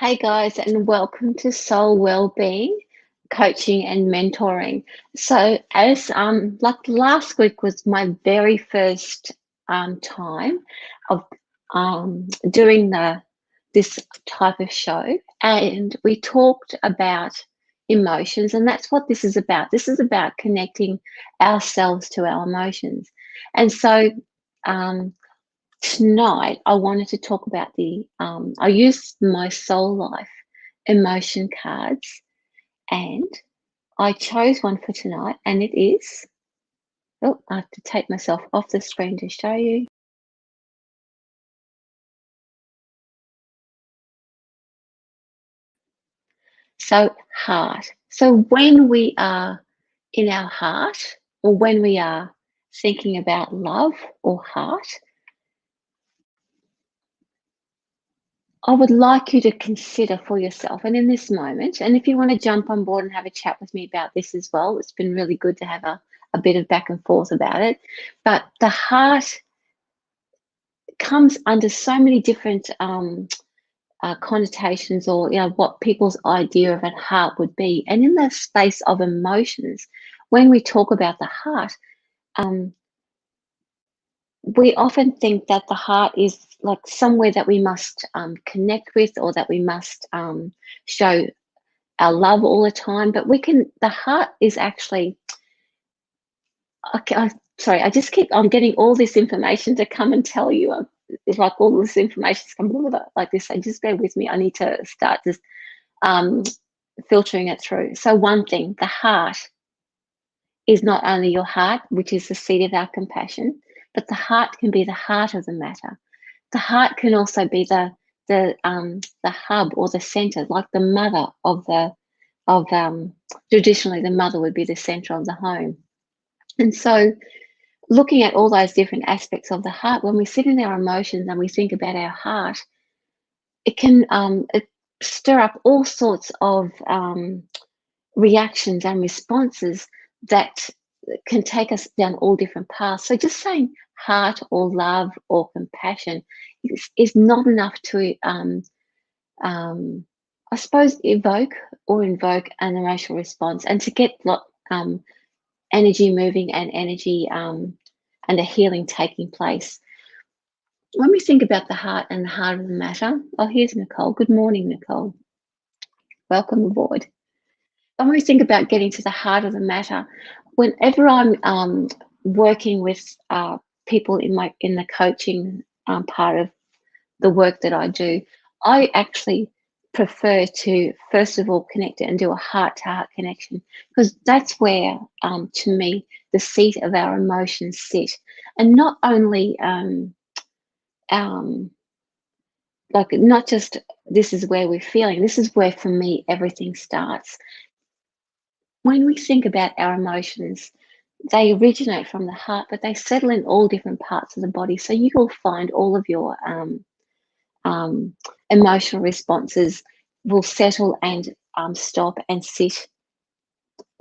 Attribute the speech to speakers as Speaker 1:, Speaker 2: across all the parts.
Speaker 1: Hey guys, and welcome to Soul Wellbeing Coaching and Mentoring. So, as like last week was my very first time of doing this type of show, and we talked about emotions, and that's what this is about. This is about connecting ourselves to our emotions, and so. Um, Tonight, I wanted to talk about I used my soul life emotion cards, and I chose one for tonight, and it is, oh, I have to take myself off the screen to show you. So, heart. So, when we are in our heart, or when we are thinking about love or heart, I would like you to consider for yourself and in this moment, and if you want to jump on board and have a chat with me about this as well, it's been really good to have a bit of back and forth about it. But the heart comes under so many different connotations, or what people's idea of a heart would be. And in the space of emotions, when we talk about the heart, um, we often think that the heart is like somewhere that we must connect with, or that we must show our love all the time. But the heart is actually, okay, sorry, I'm getting all this information to come and tell you. It's like all this information's come like this. So just bear with me. I need to start just um, filtering it through. So one thing, the heart is not only your heart, which is the seat of our compassion, but the heart can be the heart of the matter. The heart can also be the hub or the center, like the mother of traditionally the mother would be the center of the home. And so, looking at all those different aspects of the heart, when we sit in our emotions and we think about our heart, it can stir up all sorts of reactions and responses that can take us down all different paths. So just saying heart or love or compassion is not enough to, um, I suppose, evoke or invoke an emotional response, and to get um, energy moving and energy and a healing taking place. When we think about the heart and the heart of the matter, oh, here's Nicole. Good morning, Nicole. Welcome aboard. When we think about getting to the heart of the matter, whenever I'm working with people in the coaching part of the work that I do, I actually prefer to first of all connect it and do a heart-to-heart connection, because that's where, to me, the seat of our emotions sit, and not only like not just this is where we're feeling. This is where, for me, everything starts. When we think about our emotions, they originate from the heart, but they settle in all different parts of the body. So you will find all of your um, emotional responses will settle and stop and sit.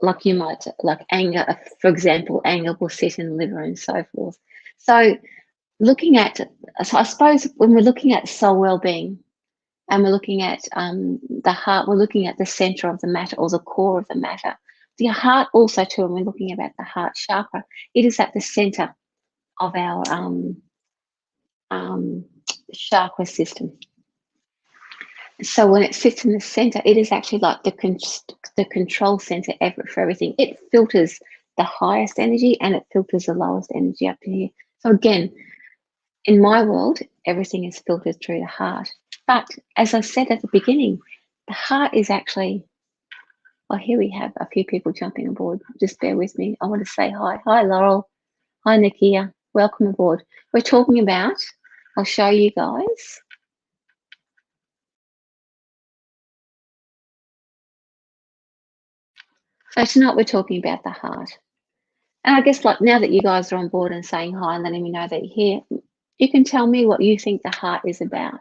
Speaker 1: Like you might, like anger, for example, anger will sit in the liver and so forth. So looking at, so I suppose when we're looking at soul well-being and we're looking at the heart, we're looking at the center of the matter, or the core of the matter. The heart also too, when we're looking about the heart chakra, it is at the center of our um, chakra system. So when it sits in the center, it is actually like the control center for everything. It filters the highest energy and it filters the lowest energy up to here. So again, in my world, everything is filtered through the heart. But as I said at the beginning, the heart is actually, well, here we have a few people jumping aboard. Just bear with me. I want to say hi. Hi, Laurel. Hi, Nikia. Welcome aboard. We're talking about, I'll show you guys. So tonight we're talking about the heart. And I guess, like, now that you guys are on board and saying hi and letting me know that you're here, you can tell me what you think the heart is about,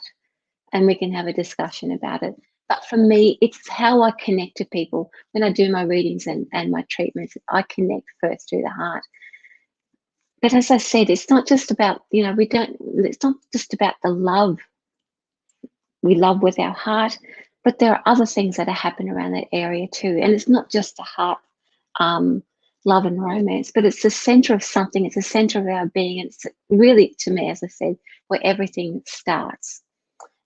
Speaker 1: and we can have a discussion about it. But for me, it's how I connect to people. When I do my readings and my treatments, I connect first through the heart. But as I said, it's not just about, it's not just about the love. We love with our heart, But there are other things that are happening around that area too. And it's not just the heart, um, love and romance, but it's the center of something. It's the center of our being. And it's really, to me, as I said, where everything starts.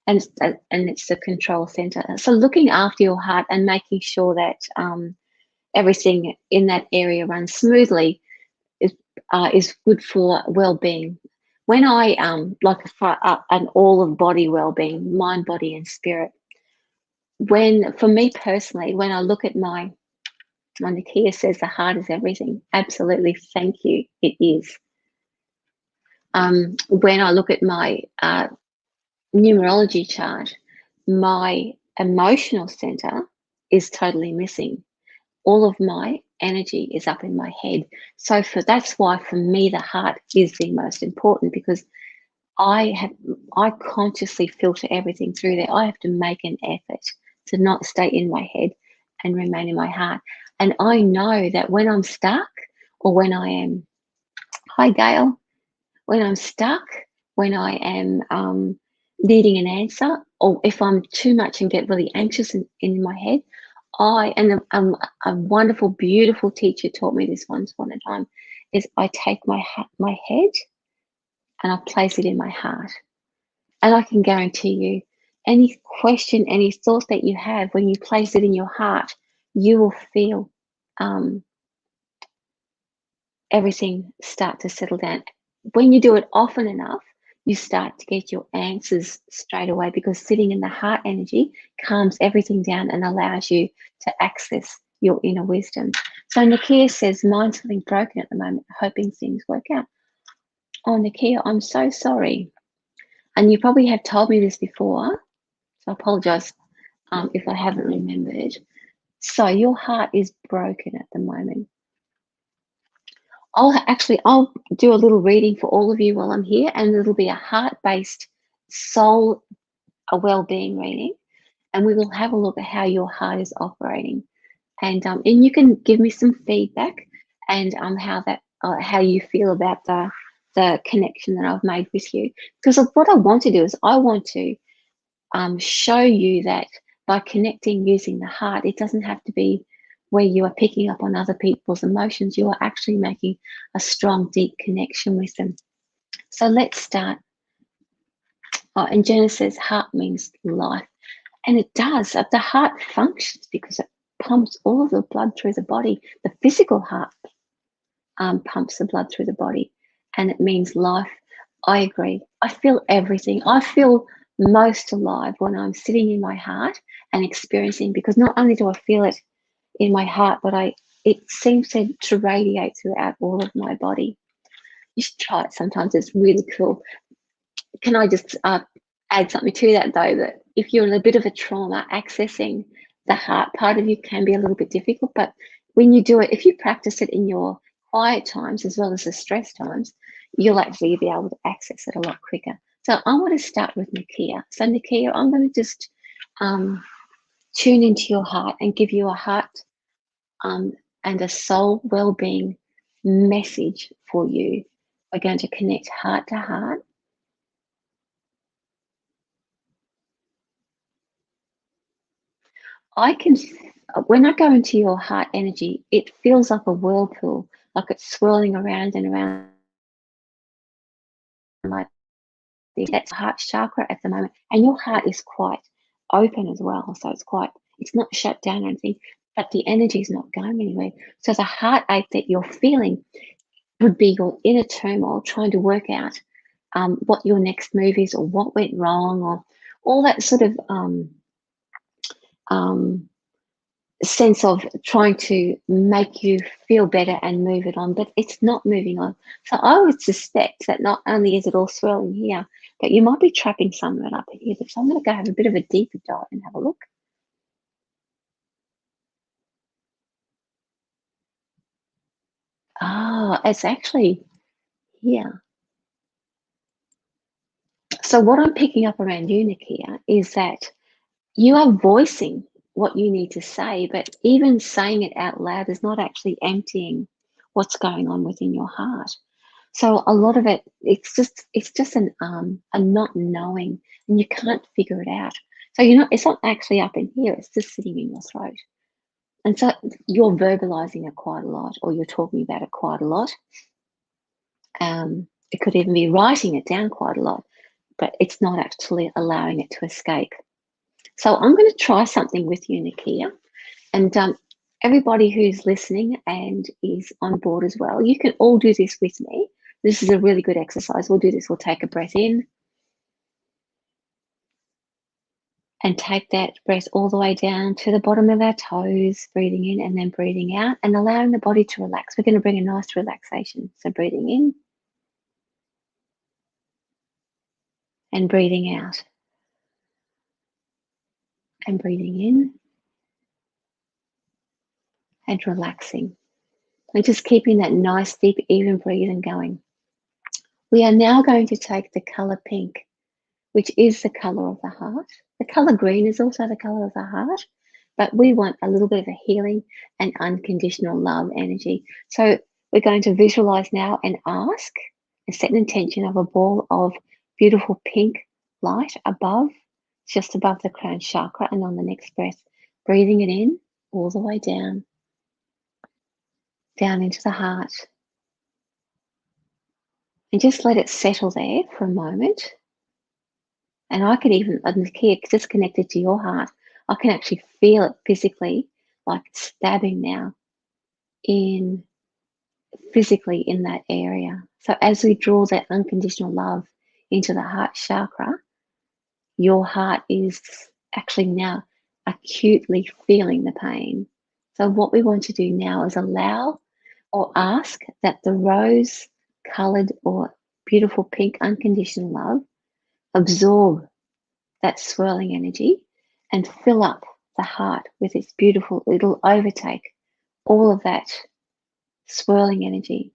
Speaker 1: And it's the control center. So looking after your heart and making sure that everything in that area runs smoothly is good for well-being. When I like for an all of body well-being, mind, body, and spirit. When for me personally, when I look at my Nakia says the heart is everything. Absolutely, thank you. It is. When I look at my numerology chart, my emotional center is totally missing. All of my energy is up in my head. So that's why for me the heart is the most important, because I consciously filter everything through there. I have to make an effort to not stay in my head and remain in my heart. And I know that when I'm stuck, or when I am, hi Gail, when I'm stuck, when I am needing an answer, or if I'm too much and get really anxious in my head, a wonderful, beautiful teacher taught me this once upon a time, is I take my head and I place it in my heart. And I can guarantee you, any question, any thought that you have, when you place it in your heart, you will feel um, everything start to settle down. When you do it often enough, you start to get your answers straight away, because sitting in the heart energy calms everything down and allows you to access your inner wisdom. So Nakia says, mine's feeling broken at the moment, hoping things work out. Oh, Nakia, I'm so sorry. And you probably have told me this before, so I apologize if I haven't remembered. So your heart is broken at the moment. I'll do a little reading for all of you while I'm here, and it'll be a heart-based soul, a well-being reading, and we will have a look at how your heart is operating, and you can give me some feedback and how you feel about the connection that I've made with you. Because what I want to do is I want to show you that by connecting using the heart, it doesn't have to be where you are picking up on other people's emotions. You are actually making a strong, deep connection with them. So let's start. Oh, and Jenna says heart means life. And it does. The heart functions because it pumps all of the blood through the body. The physical heart pumps the blood through the body, and it means life. I agree. I feel everything. I feel most alive when I'm sitting in my heart and experiencing, because not only do I feel it in my heart, but it seems to radiate throughout all of my body. You should try it sometimes. It's really cool. Can I just add something to that, though, that if you're in a bit of a trauma, accessing the heart part of you can be a little bit difficult, but when you do it, if you practice it in your quiet times as well as the stress times, you'll actually be able to access it a lot quicker. So I want to start with Nakia. So Nakia, I'm going to just tune into your heart and give you a heart and a soul well-being message for you. We're going to connect heart to heart. When I go into your heart energy, it feels like a whirlpool, like it's swirling around and around, like that's heart chakra at the moment. And your heart is quite open as well. So it's not shut down or anything, but the energy is not going anywhere. So the heartache that you're feeling would be your inner turmoil, trying to work out what your next move is, or what went wrong, or all that sort of sense of trying to make you feel better and move it on, but it's not moving on. So I would suspect that not only is it all swirling here, but you might be trapping some of it up here. So I'm going to go have a bit of a deeper dive and have a look. It's actually here. So what I'm picking up around you, Nakia, is that you are voicing what you need to say, but even saying it out loud is not actually emptying what's going on within your heart. So a lot of it, it's just a not knowing, and you can't figure it out. So you're not, it's not actually up in here, it's just sitting in your throat. And so you're verbalizing it quite a lot, or you're talking about it quite a lot. It could even be writing it down quite a lot, but it's not actually allowing it to escape. So I'm going to try something with you, Nakia, and everybody who's listening and is on board as well, you can all do this with me. This is a really good exercise. We'll do this. We'll take a breath in and take that breath all the way down to the bottom of our toes, breathing in and then breathing out and allowing the body to relax. We're going to bring a nice relaxation. So breathing in and breathing out and breathing in and relaxing. And just keeping that nice, deep, even breathing going. We are now going to take the color pink, which is the color of the heart. The color green is also the color of the heart, but we want a little bit of a healing and unconditional love energy. So we're going to visualize now and ask and set an intention of a ball of beautiful pink light above, just above the crown chakra, and on the next breath, breathing it in all the way down into the heart. And just let it settle there for a moment. And I could even, here, just connected to your heart, I can actually feel it physically, like stabbing now in physically in that area. So as we draw that unconditional love into the heart chakra, your heart is actually now acutely feeling the pain. So what we want to do now is allow or ask that the rose colored or beautiful pink unconditional love absorb that swirling energy and fill up the heart with its beautiful, it'll overtake all of that swirling energy.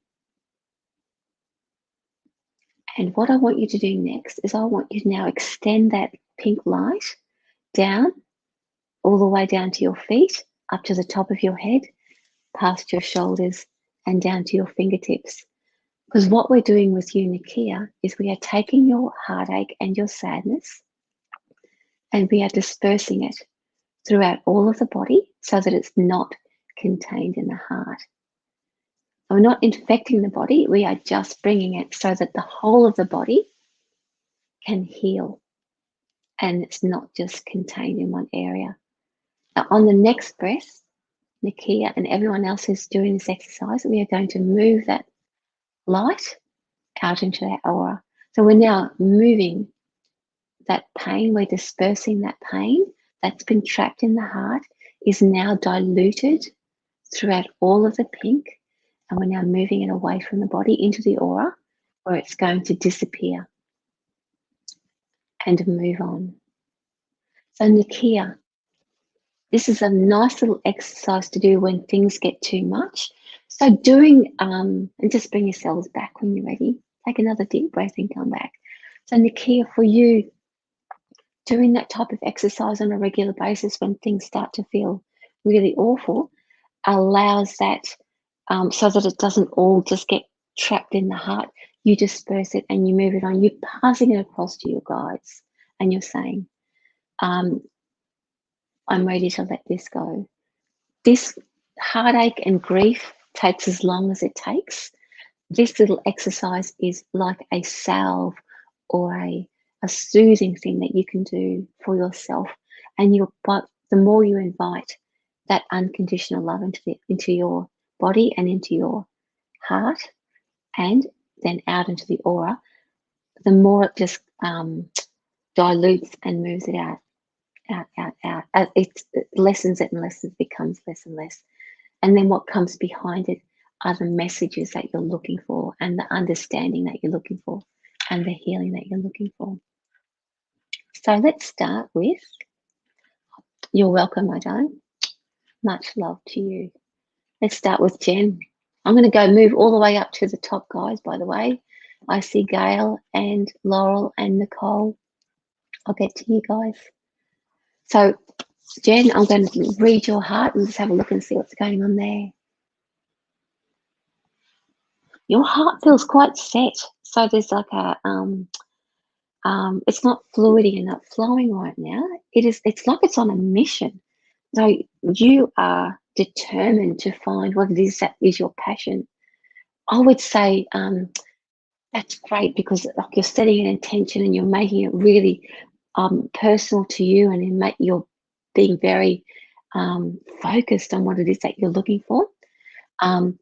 Speaker 1: And what I want you to do next is I want you to now extend that pink light down, all the way down to your feet, up to the top of your head, past your shoulders, and down to your fingertips. Because what we're doing with you, Nakia, is we are taking your heartache and your sadness and we are dispersing it throughout all of the body so that it's not contained in the heart. We're not infecting the body, we are just bringing it so that the whole of the body can heal and it's not just contained in one area. Now, on the next breath, Nakia and everyone else who's doing this exercise, we are going to move that light out into that aura. So we're now moving that pain, we're dispersing that pain that's been trapped in the heart, is now diluted throughout all of the pink, and we're now moving it away from the body into the aura where it's going to disappear and move on. So Nakia, this is a nice little exercise to do when things get too much. So doing, and just bring yourselves back when you're ready. Take another deep breath and come back. So Nakia, for you, doing that type of exercise on a regular basis when things start to feel really awful allows that so that it doesn't all just get trapped in the heart. You disperse it and you move it on. You're passing it across to your guides and you're saying, I'm ready to let this go. This heartache and grief takes as long as it takes. This little exercise is like a salve or a soothing thing that you can do for yourself. And but the more you invite that unconditional love into your body and into your heart, and then out into the aura, the more it just dilutes and moves it out. It lessens it and lessens, becomes less and less. And then what comes behind it are the messages that you're looking for and the understanding that you're looking for and the healing that you're looking for. So let's start with, you're welcome, my darling. Much love to you. Let's start with Jen. I'm going to go move all the way up to the top, guys, by the way. I see Gail and Laurel and Nicole. I'll get to you guys. So, Jen, I'm going to read your heart and just have a look and see what's going on there. Your heart feels quite set. So there's like a It's not fluidity and not flowing right now. It's like it's on a mission. So you are determined to find what it is that is your passion. I would say that's great because like you're setting an intention and you're making it really personal to you, and you're being very focused on what it is that you're looking for. Um,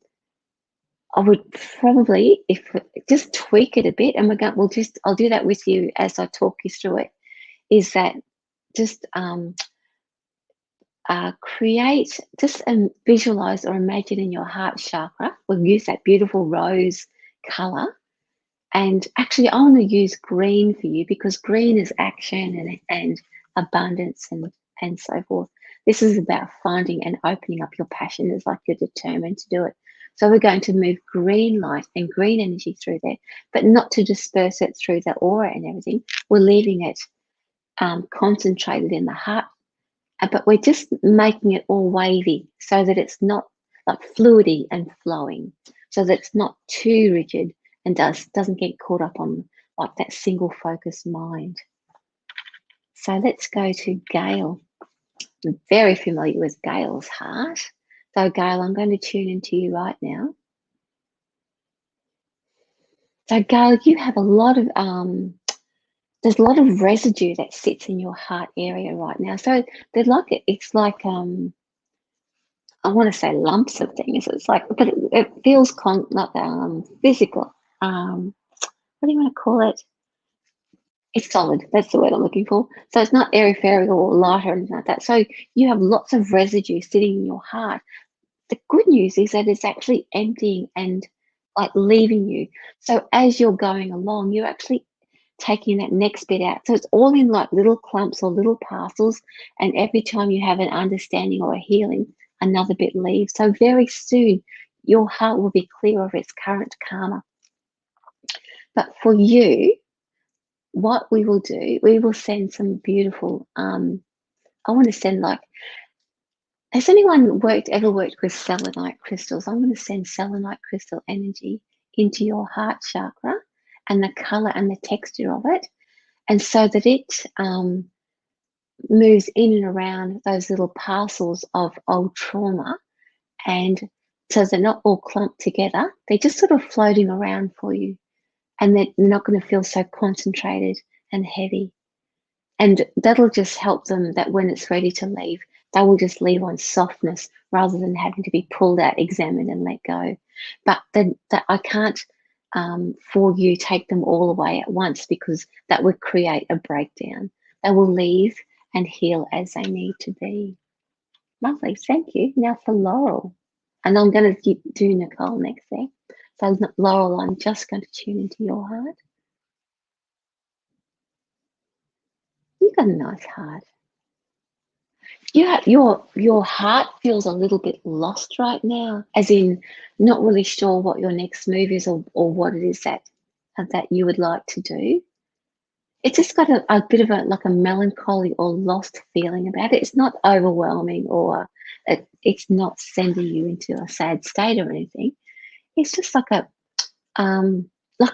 Speaker 1: I would probably, if just tweak it a bit, and I'll do that with you as I talk you through it. Is that just create, just visualize or imagine in your heart chakra. We'll use that beautiful rose color. And actually, I want to use green for you because green is action and abundance and so forth. This is about finding and opening up your passion. It's like you're determined to do it. So we're going to move green light and green energy through there, but not to disperse it through the aura and everything. We're leaving it concentrated in the heart, but we're just making it all wavy so that it's not like fluidy and flowing, so that it's not too rigid and doesn't get caught up on like that single focused mind. So let's go to Gail. I'm very familiar with Gail's heart. So Gail, I'm going to tune into you right now. So Gail, you have a lot of there's a lot of residue that sits in your heart area right now. So it's like I want to say lumps of things. It's like, but it feels like physical. What do you want to call it? It's solid. That's the word I'm looking for. So it's not airy fairy or light or anything like that. So you have lots of residue sitting in your heart. The good news is that it's actually emptying and like leaving you. So as you're going along, you're actually taking that next bit out. So it's all in like little clumps or little parcels. And every time you have an understanding or a healing, another bit leaves. So very soon, your heart will be clear of its current karma. But for you, what we will do, we will send some beautiful, I want to send like, has anyone ever worked with selenite crystals? I'm going to send selenite crystal energy into your heart chakra and the color and the texture of it. And so that it moves in and around those little parcels of old trauma. And so they're not all clumped together. They're just sort of floating around for you. And they're not going to feel so concentrated and heavy. And that'll just help them that when it's ready to leave, they will just leave on softness rather than having to be pulled out, examined, and let go. But then that I can't, for you, take them all away at once because that would create a breakdown. They will leave and heal as they need to be. Lovely, thank you. Now for Laurel. And I'm going to do Nicole next there. So Laurel, I'm just going to tune into your heart. You've got a nice heart. Your heart feels a little bit lost right now, as in not really sure what your next move is or what it is that you would like to do. It's just got a bit of like a melancholy or lost feeling about it. It's not overwhelming or it's not sending you into a sad state or anything. It's just like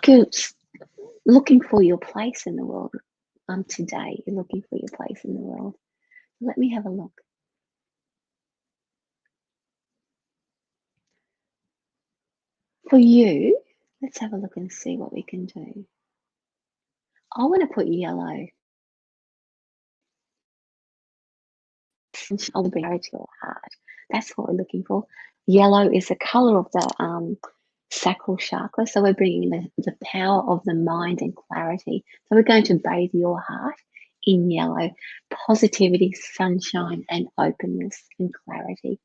Speaker 1: you're looking for your place in the world. Today you're looking for your place in the world. Let me have a look. For you, let's have a look and see what we can do. I want to put yellow. I'll bring it to your heart. That's what we're looking for. Yellow is the color of the sacral chakra. So we're bringing the power of the mind and clarity. So we're going to bathe your heart in yellow, positivity, sunshine, and openness and clarity.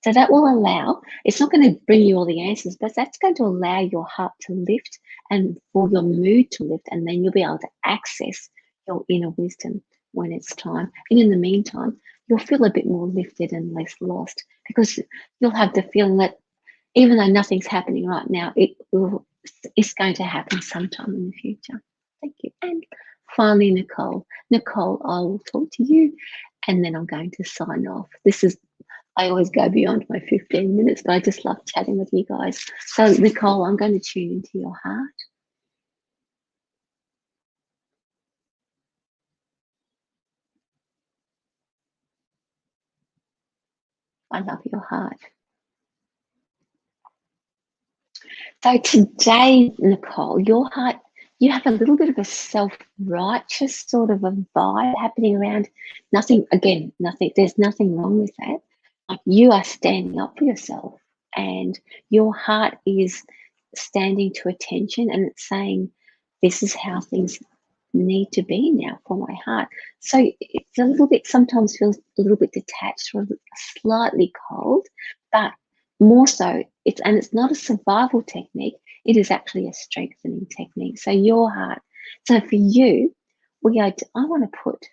Speaker 1: So that will allow, it's not going to bring you all the answers, but that's going to allow your heart to lift and for your mood to lift, and then you'll be able to access your inner wisdom when it's time. And in the meantime, you'll feel a bit more lifted and less lost because you'll have the feeling that even though nothing's happening right now, it's going to happen sometime in the future. Thank you. And finally, Nicole. Nicole, I will talk to you and then I'm going to sign off. I always go beyond my 15 minutes, but I just love chatting with you guys. So, Nicole, I'm going to tune into your heart. I love your heart. So today, Nicole, your heart, you have a little bit of a self-righteous sort of a vibe happening around. Nothing, again, nothing, there's nothing wrong with that. Like, you are standing up for yourself, and your heart is standing to attention, and it's saying, this is how things need to be now for my heart. So it's a little bit, sometimes feels a little bit detached or slightly cold, but more so, it's not a survival technique, it is actually a strengthening technique. So your heart, so for you, I want to put,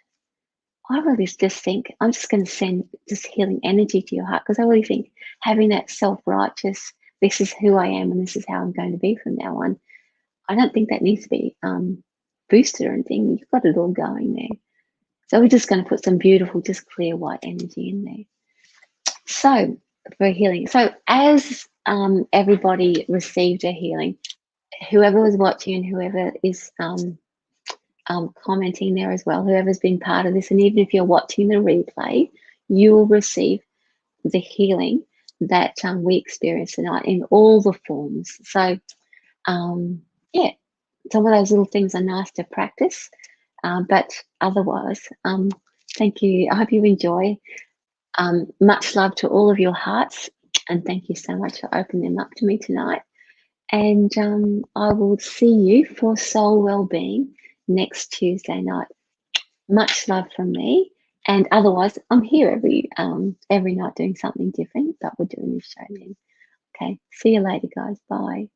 Speaker 1: I really just think, I'm just going to send just healing energy to your heart, because I really think having that self-righteous, this is who I am and this is how I'm going to be from now on, I don't think that needs to be boosted or anything. You've got it all going there. So we're just going to put some beautiful, just clear white energy in there. So for healing. So as everybody received a healing, whoever was watching and whoever is commenting there as well, whoever's been part of this, and even if you're watching the replay, you will receive the healing that we experienced tonight in all the forms. So yeah, some of those little things are nice to practice, but otherwise, thank you. I hope you enjoy. Much love to all of your hearts, and thank you so much for opening them up to me tonight. And I will see you for Soul Wellbeing next Tuesday night. Much love from me. And otherwise, I'm here every night doing something different, but we're doing this show then. Okay, see you later, guys. Bye.